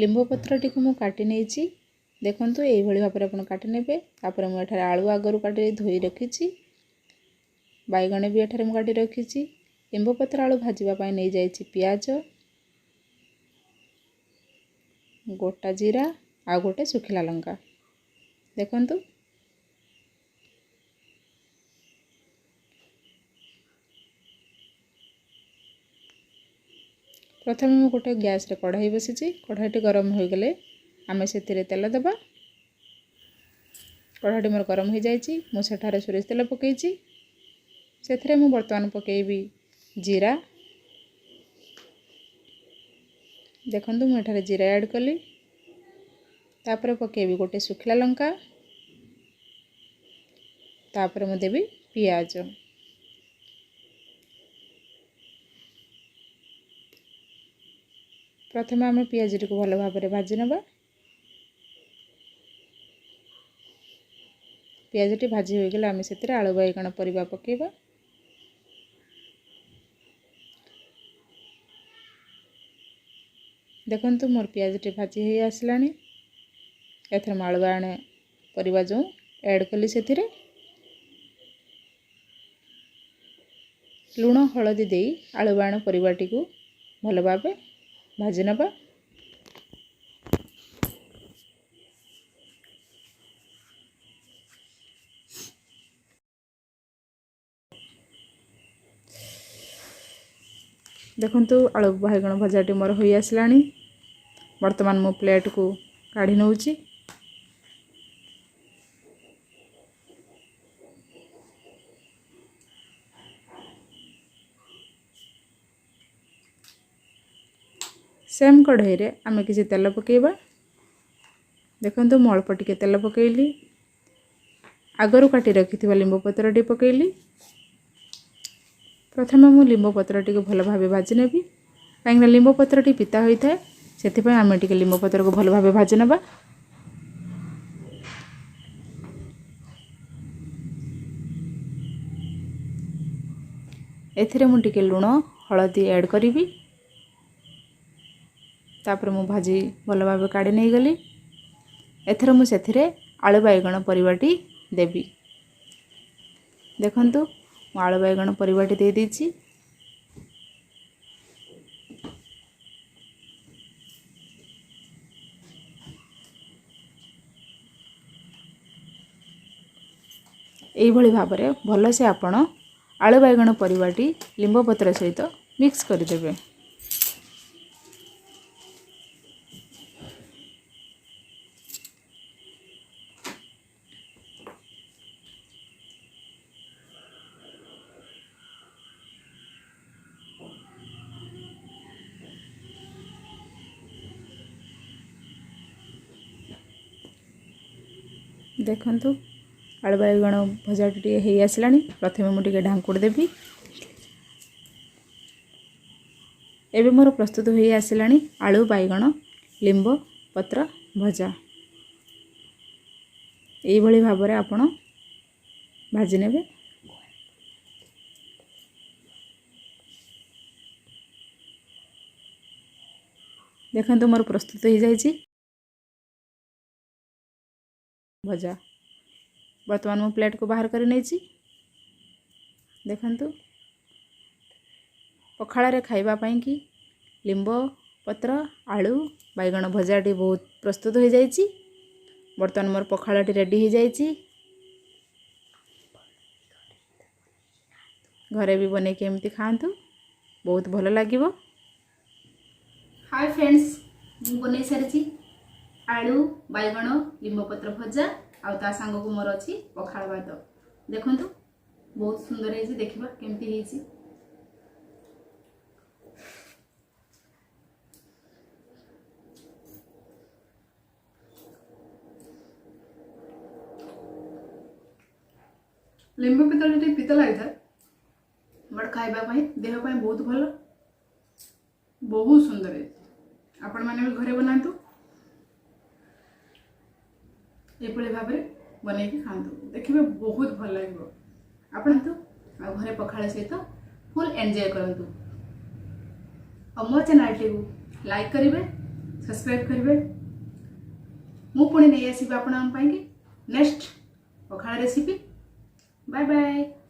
लिंबू पत्रटी को मु काटी नहीं देखंतु यही भाव में आप काटी नेबे। तापर मुझे आलू आगरू काटी धोई रखी, बैगण भी एठारे मु काटी रखी। लिंबू पत्र आलू भाजवाई नहीं जाइए पियाज, गोटा जीरा आ गोटे सुखिला लंका। देखंतु प्रथम मु गोटे गैस रे कढ़ाई बसी, कढ़ाईटी गरम हो गले आमे से तेल देबा। कढ़ाईटी मोर गरम हो जाइए, मु सेठारे सोरिष तेल पकईची। सेथिरे मु वर्तमान पकेबी जीरा। देखंतु मु एठारे जीरा ऐड कली। तापर पकेबी गोटे सुखिला लंका। तापर मु देबी पियाज। प्रथम आम पियाजटी को भल भाव में भाजी नवा। पियाजटी भाजी हो गले आम से आलू बैगण परिबा पकेबा। देखंतु मोर पियाजटी भाजी हो आसलानी। एथर आलू बैगण परिबा जो ऐड कली सेथिरे लुण हलदी दे आलू बैगण परिबाटी को भल भाव भाजी नवा। देखंतु आलू बैगण भजाटी मोर हो आसलानी। वर्तमान मो प्लेट को काढ़ी नउची। सेम कढ़ाई रे आमे किसी तेल पकेबा। देखंतु मु अल्प टिके तेल पकेली। आगरू काटी रखी लिंबू पत्रटी पकेली। प्रथम मु लिंबू पत्रटी को भल भाव भाजी नेबी। कहीं लिंबू पत्रटी पिता होता है, से आम टे लिंबू पत्र को भल भाव भाजी नवा। एथिरे मु टिके लुण हलदी ऐड करी। तापर मु भाजी भल भाव काढ़ी नहीं गली। एथर मु सेथिरे आलू बैगण परिबाटी देबी। देखंतु मु आलू बैगण परिबाटी दे दीची। एही भली भाव में भल से आपण आलू बैगण परिबाटी लिंबू पत्र सहित मिक्स कर देबे। देखंतु आलू बैगण भजाटी हो आसलानी। प्रथमे मुझे ढांकुड़ देवी। एबे मोर प्रस्तुत हो आसलानी आलू बैगण लिंबू पत्र भजा। यही भली भाव में आपण भाजी नेबे। देखंतु मोर प्रस्तुत हो जाइए भजा। वर्तमान मु प्लेट को बाहर कर नहीं। देखंतु पखाला रे खाइबा पई कि लिंबू पत्र आलू बैगण भजाटी बहुत प्रस्तुत हो जाइए। वर्तमान मोर पखालाटी रेडी हो जाइए। घरे भी बने के एमती खातु, बहुत भल लगिवो। हाय फ्रेंड्स, मु बनै सारी आलू बैगण लिंबू पत्र भजा आ सांग को मोर अच्छी पखाल भात। देखंतु बहुत सुंदर है। देखा केमती है। लिंबू पत्र पिता लगी था बट खाइबा देह बहुत भल, बहुत सुंदर है। आपण मैंने भी घरे बनातु, ये भाव में बनई खातु। देखिए बहुत भल लगे। आपण तो घरे पखाड़ सहित फुल एंजॉय करंतु। और मो चैनल टी लाइक करेंगे, सब्सक्राइब करेंगे। मु पुणी नहीं आसबि आपण next pakhala recipe. Bye bye.